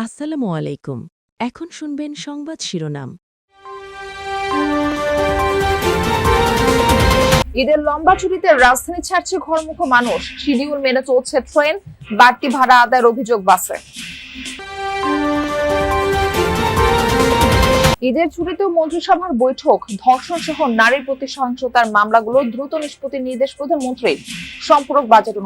আসসালামু আলাইকুম। এখন শুনবেন সংবাদ শিরোনাম। ঈদের লম্বা ছুটিতে রাজধানী ছাড়ছে ঘরমুখো মানুষ, শিডিউল মেনে চলছে ট্রেন, বাড়তি ভাড়া আদায়ের অভিযোগ বাসে। ঈদের ছুটিতেও মন্ত্রিসভার বৈঠক, ধর্ষণ সহ নারীর প্রতি সহিংসতার মামলাগুলো দ্রুত নিষ্পত্তির নির্দেশ প্রধানমন্ত্রীর। সম্পূরক বাজেট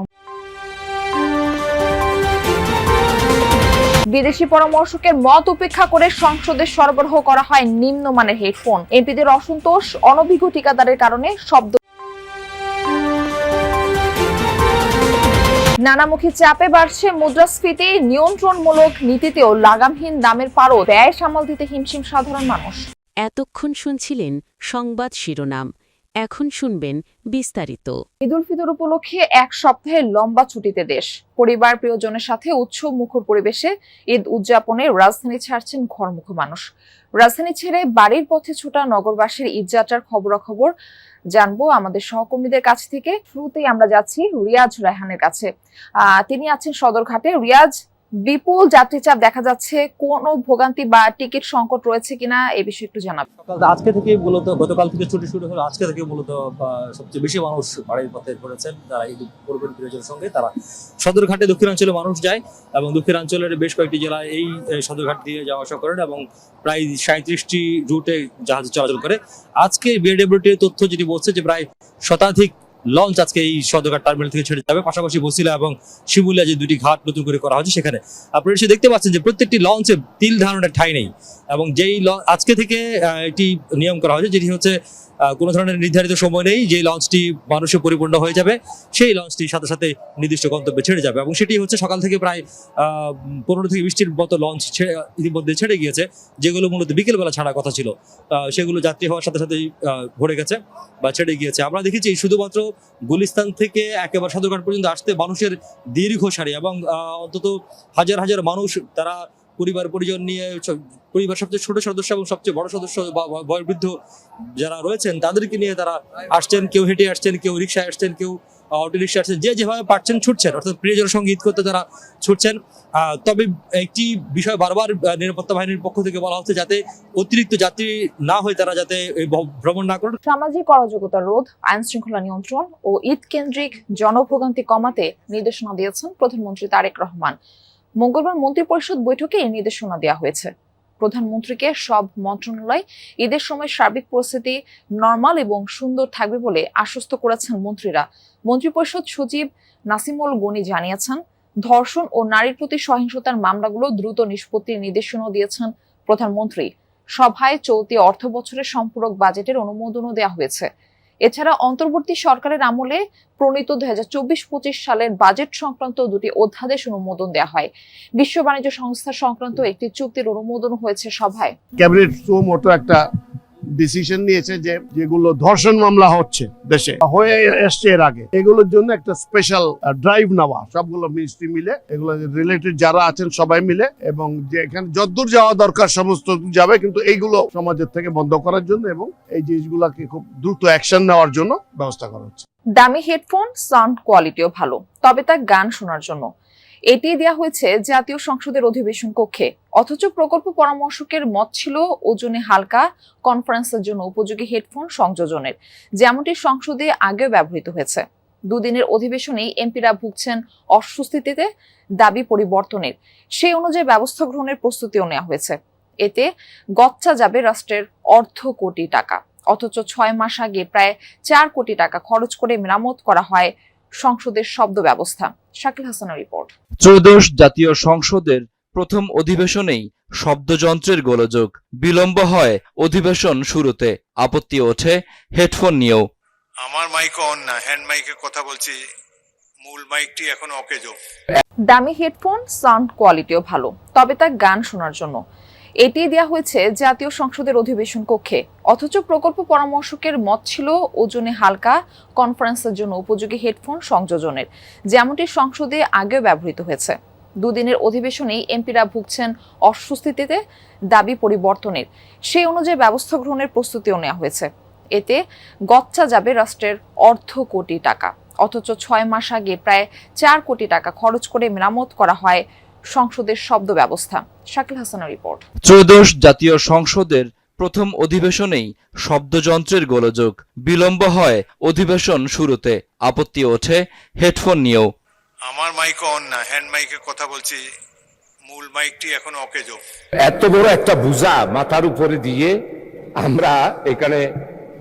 বিদেশি পরামর্শকের মত উপেক্ষা করে সংসদে সরবরাহ করা হয় নিম্নমানের হেডফোন। এমপিদের অসন্তোষ, অনভিজ্ঞ ঠিকাদারের কারণে শব্দ। নানামুখী চাপে বাড়ছে মুদ্রাস্ফীতি, নিয়ন্ত্রণমূলক নীতিতেও লাগামহীন দামের পারও ব্যয় সামাল দিতে হিমশিম সাধারণ মানুষ। এতক্ষণ শুনছিলেন সংবাদ শিরোনাম। এখন শুনবেন বিস্তারিত। ঈদুল ফিতর উপলক্ষে এক সপ্তাহের লম্বা ছুটিতে দেশ, পরিবার প্রিয়জনের সাথে উৎসব মুখর পরিবেশে ঈদ উদযাপনে রাজধানী ছাড়ছেন ঘরমুখো মানুষ। রাজধানী ছেড়ে বাড়ির পথে ছোটা নগরবাসীর ঈদযাত্রার খবরাখবর জানবো আমাদের সহকর্মীদের কাছ থেকে। শুরুতেই আমরা যাচ্ছি রিয়াজ রায়হানের কাছে। তিনি আছেন সদরঘাটে। রিয়াজ, বিপুল যাত্রী চাপ দেখা যাচ্ছে, কোনো ভোগান্তি বা টিকিট সংকট রয়েছে কিনা এই বিষয়ে একটু জানাবেন। আজকে থেকে মূলত গতকাল থেকে ছুটি শুরু হলো, আজকে থেকে মূলত সবচেয়ে বেশি মানুষ বাড়ির পথে ঘুরেছেন। তারা ঈদ পূর্বের প্রিয়জনের সঙ্গে তারা সদরঘাটে দক্ষিণাঞ্চলে মানুষ যায় এবং দক্ষিণাঞ্চলের বেশ কয়েকটি জেলায় এই সদরঘাট দিয়ে যাওয়া আসা করেন এবং প্রায় 37টি রুটে জাহাজ চলাচল করে। আজকে বিএডব্লিউটির তথ্য যেটি বলছে যে প্রায় শতাধিক লঞ্চ আজকে এই সদরঘাট টার্মিনাল থেকে ছেড়ে যাবে। পাশাপাশি বসিলা এবং শিমুলিয়া যে দুটি ঘাট নতুন করে করা হয়েছে সেখানে আপনারা এসে দেখতে পাচ্ছেন যে প্রত্যেকটি লঞ্চে তিল ধারণের ঠাঁই নেই এবং যেই আজকে থেকে একটি নিয়ম করা হয়েছে যেটি হচ্ছে কোনো ধরনের নির্ধারিত সময় নেই, যে লঞ্চটি মানুষে পরিপূর্ণ হয়ে যাবে সেই লঞ্চটি সাথে সাথে নির্দিষ্ট গন্তব্যে ছেড়ে যাবে এবং সেটি হচ্ছে সকাল থেকে প্রায় 15 থেকে 20টির মতো লঞ্চ ইতিমধ্যে ছেড়ে গিয়েছে, যেগুলো মূলত বিকেলবেলা ছাড়ার কথা ছিল। সেগুলো যাত্রী হওয়ার সাথে সাথেই ভরে গেছে বা ছেড়ে গিয়েছে। আমরা দেখেছি শুধুমাত্র গুলিস্তান থেকে একেবারে সদরঘাট পর্যন্ত আসতে মানুষের দীর্ঘ সারি এবং অন্তত হাজার হাজার মানুষ তারা পরিবার পরিজন নিয়ে, পরিবার সবচেয়ে ছোট সদস্য এবং সবচেয়ে বড় সদস্য বা বয়োবৃদ্ধ যারা রয়েছেন তাদেরকে নিয়ে তারা আসছেন। কেউ হেঁটে আসছেন, কেউ রিক্সায় আসছেন, কেউ অটো রিক্সা আসছেন, যে যেভাবে পারছেন ছুটছেন, অর্থাৎ প্রিয়জনের সঙ্গে ঈদ করতে তারা ছুটছেন। তবে একটি বিষয় বারবার নিরাপত্তা বাহিনীর পক্ষ থেকে বলা হচ্ছে যাতে অতিরিক্ত যাত্রী না হয়, তারা যাতে ভ্রমণ না করেন। সামাজিক অরাজকতা রোধ, আইন শৃঙ্খলা নিয়ন্ত্রণ ও ঈদ কেন্দ্রিক জনভোগান্তি কমাতে নির্দেশনা দিয়েছেন প্রধানমন্ত্রী তারেক রহমান। মঙ্গলবার মন্ত্রিপরিষদ বৈঠকে এই নির্দেশনা দেওয়া হয়েছে। প্রধানমন্ত্রীকে সব মন্ত্রণালয় ঈদের সময় সার্বিক পরিস্থিতি নরমাল এবং সুন্দর থাকবে বলে আশ্বস্ত করেছেন মন্ত্রীরা। মন্ত্রিপরিষদ সচিব নাসিমুল গনি জানিয়েছেন, ধর্ষণ ও নারীর প্রতি সহিংসতার মামলাগুলো দ্রুত নিষ্পত্তির নির্দেশনা দিয়েছেন প্রধানমন্ত্রী। সভায় চলতি অর্থ বছরের সম্পূরক বাজেটের অনুমোদনও দেওয়া হয়েছে। এছাড়া অন্তর্বর্তী সরকারের আমলে প্রণীত 2024-25 সালের বাজেট সংক্রান্ত দুটি অধ্যাদেশ অনুমোদন দেওয়া হয়। বিশ্ব বাণিজ্য সংস্থা সংক্রান্ত একটি চুক্তির অনুমোদন হয়েছে সভায়। ক্যাবিনেট সুমোটো একটা ডিসিশন নিয়েছে যে যেগুলো ধর্ষণ মামলা হচ্ছে দেশে হয়ে এসছে এর আগে, এগুলোর জন্য একটা স্পেশাল ড্রাইভ নেওয়া, সবগুলো মিনিস্ট্রি মিলে, এগুলো রিলেটেড যারা আছেন সবাই মিলে, এবং যে এখানে যতদূর যাওয়া দরকার সমস্ত যাবে, কিন্তু এইগুলো সমাজের থেকে বন্ধ করার জন্য এবং এই জিনিসগুলোকে খুব দ্রুত অ্যাকশন নেওয়ার জন্য ব্যবস্থা করা হচ্ছে। দামি হেডফোন, সাউন্ড কোয়ালিটিও ভালো, তবে তা গান শোনার জন্য। এটি দেওয়া হয়েছে জাতীয় সংসদের অধিবেশন কক্ষে। অথচ প্রকল্প পরামর্শকের মত ছিল ওজনে হালকা, কনফারেন্সের জন্য উপযোগী হেডফোন সংযোজনের, যেমনটি সংসদে আগেও ব্যবহৃত হয়েছে। দুদিনের অধিবেশনেই এমপিরা ভুগছেন অস্বস্তিতে, দাবি পরিবর্তনের। সেই অনুযায়ী ব্যবস্থা গ্রহণের প্রস্তুতিও নেওয়া হয়েছে। এতে গচ্চা যাবে রাষ্ট্রের অর্ধ কোটি টাকা। অথচ 6 মাস আগে প্রায় 4 কোটি টাকা খরচ করে মেরামত করা হয় সংসদের শব্দ ব্যবস্থা। শাকিল হাসানের রিপোর্ট। ত্রয়োদশ জাতীয় সংসদের প্রথম অধিবেশনেই শব্দযন্ত্রের গোলযোগ, বিলম্ব হয় অধিবেশন শুরুতে, আপত্তি ওঠে হেডফোন নিয়েও। আমার মাইক অন না, হ্যান্ড মাইকের কথা বলছি, মূল মাইকটি এখন অকেজো। দামি হেডফোন, সাউন্ড কোয়ালিটিও ভালো, তবে তা গান শোনার জন্য। এটি দেওয়া হয়েছে জাতীয় সংসদের অধিবেশন কক্ষে। অথচ প্রকল্প পরামর্শকের মত ছিল ওজনে হালকা, কনফারেন্সের জন্য উপযোগী হেডফোন সংযোজনের, যেমনটি সংসদে আগেও ব্যবহৃত হয়েছে। দুদিনের অধিবেশনেই এমপিরা ভুগছেন অস্বস্তিতে, দাবি পরিবর্তনের। সেই অনুযায়ী ব্যবস্থা গ্রহণের প্রস্তুতিও নেওয়া হয়েছে। এতে গচ্চা যাবে রাষ্ট্রের অর্ধ কোটি টাকা। অথচ 6 মাস আগে প্রায় 4 কোটি টাকা খরচ করে মেরামত করা হয় সংসদের শব্দ ব্যবস্থা। শাকিল হাসানের রিপোর্ট। ত্রয়োদশ জাতীয় সংসদের প্রথম অধিবেশনেই শব্দযন্ত্রের গোলযোগ, বিলম্ব হয় অধিবেশন শুরুতে, আপত্তি ওঠে হেডফোন নিয়েও। আমার মাইক অন না, হ্যান্ড মাইকে কথা বলছি, মূল মাইকটি এখনো অকেজো। এত বড় একটা বোঝা মাথার উপরে দিয়ে আমরা এখানে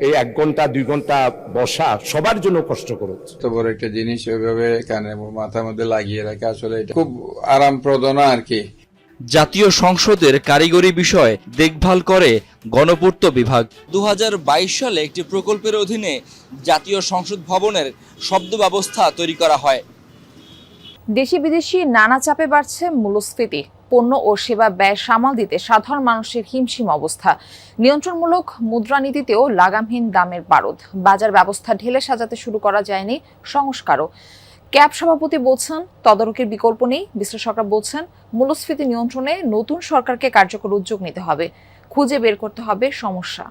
এই 1 ঘন্টা 2 ঘন্টা বসা সবার জন্য কষ্টকর হচ্ছে। এত বড় একটা জিনিস ওইভাবে কানে মাথার মধ্যে লাগিয়ে রাখা আসলে এটা খুব আরামপ্রদ না আর কি। জাতীয় সংসদের কারিগরি বিষয় দেখভাল করে গণপূর্ত বিভাগ। 2022 সালে একটি প্রকল্পের অধীনে জাতীয় সংসদ ভবনের শব্দ ব্যবস্থা তৈরি করা হয়। দেশি বিদেশি নানা চাপে বাড়ছে মূল্যস্ফীতি। পণ্য ও সেবা ব্যয় সামাল দিতে সাধারণ মানুষের হিমশিম অবস্থা। নিয়ন্ত্রণমূলক মুদ্রানীতিতেও লাগামহীন দামের বারুদ। বাজার ব্যবস্থা ঢেলে সাজাতে শুরু করা যায়নি সংস্কারও। ক্যাব সভাপতি বলছেন তদারকির বিকল্প নেই। বিশ্লেষকরা বলছেন মূল্যস্ফীতি নিয়ন্ত্রণে নতুন সরকারকে কার্যকর উদ্যোগ নিতে হবে, খুঁজে বের করতে হবে সমস্যা।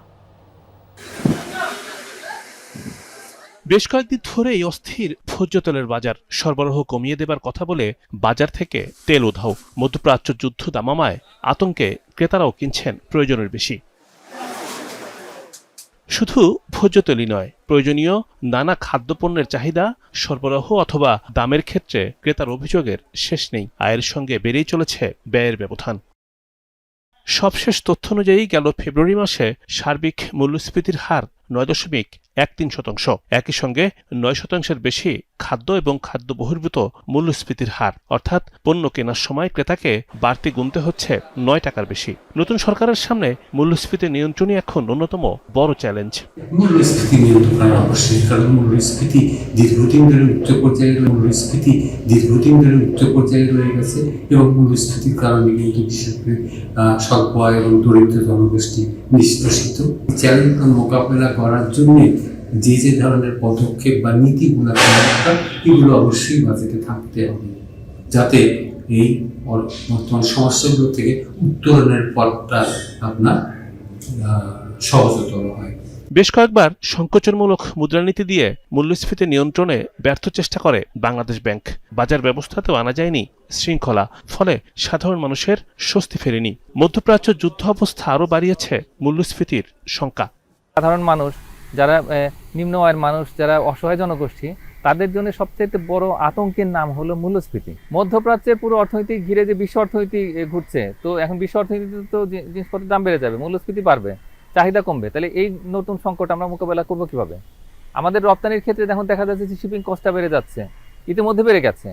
বেশ কয়েকদিন ধরেই অস্থির ভোজ্য তেলের বাজার। সরবরাহ কমিয়ে দেবার কথা বলে বাজার থেকে তেল উধাও। মধ্যপ্রাচ্য যুদ্ধ দামামায় আতঙ্কে ক্রেতারাও কিনছেন প্রয়োজনের বেশি। শুধু ভোজ্য তেলই নয়, প্রয়োজনীয় নানা খাদ্যপণ্যের চাহিদা, সরবরাহ অথবা দামের ক্ষেত্রে ক্রেতার অভিযোগের শেষ নেই। আয়ের সঙ্গে বেড়েই চলেছে ব্যয়ের ব্যবধান। সবশেষ তথ্য অনুযায়ী গেল ফেব্রুয়ারি মাসে সার্বিক মূল্যস্ফীতির হার 9.13%। একই সঙ্গে 9% বেশি খাদ্য এবং খাদ্য বহির্ভূত মূল্যস্ফীতির হার, অর্থাৎ পণ্য কেনার সময় ক্রেতাকে বাড়তি গুনতে হচ্ছে 9 টাকার বেশি। নতুন সরকারের সামনে মূল্যস্ফীতি নিয়ন্ত্রণই এখন অন্যতম বড় চ্যালেঞ্জ। মূল্যস্ফীতি নিয়ন্ত্রণ করা আবশ্যক, কারণ মূল্যস্ফীতি দীর্ঘদিন ধরে উচ্চ পর্যায়ে রয়ে গেছে এবং মূল্যস্ফীতির কারণে কিন্তু বিশেষ করে স্বল্প আয় এবং দরিদ্র জনগোষ্ঠী নিষ্পেষিত। চ্যালেঞ্জ মোকাবেলা করার জন্য যে ধরনের পদক্ষেপ বা নীতিগুলো এগুলো অবশ্যই বাজেটে থাকতে হবে, যাতে এই বর্তমান সমস্যাগুলো থেকে উত্তরণের পথটা আপনার সহজতর হয়। বেশ কয়েকবার সংকোচনমূলক মুদ্রানীতি দিয়ে মূল্যস্ফীতি নিয়ন্ত্রণে ব্যর্থ চেষ্টা করে বাংলাদেশ ব্যাংক। বাজার ব্যবস্থাতেও আনা যায়নি শৃঙ্খলা, ফলে সাধারণ মানুষের স্বস্তি ফেরেনি। মধ্যপ্রাচ্য যুদ্ধ অবস্থা আরও বাড়িয়েছে মূল্যস্ফীতির শঙ্কা। সাধারণ মানুষ যারা নিম্ন আয়ের মানুষ, যারা অসহায় জনগোষ্ঠী, তাদের জন্য সবচেয়ে বড় আতঙ্কের নাম হলো মূল্যস্ফীতি। মধ্যপ্রাচ্যের পুরো অর্থনীতি ঘিরে যে বিশ্ব অর্থনীতি ঘুরছে, তো এখন বিশ্ব অর্থনীতিতে তো জিনিসপত্রের দাম বেড়ে যাবে, মূল্যস্ফীতি বাড়বে, চাহিদা কমবে। তাহলে এই নতুন সংকট আমরা মোকাবেলা করবো কিভাবে? আমাদের রপ্তানির ক্ষেত্রে এখন দেখা যাচ্ছে যে শিপিং কস্টটা বেড়ে যাচ্ছে, ইতিমধ্যে বেড়ে গেছে।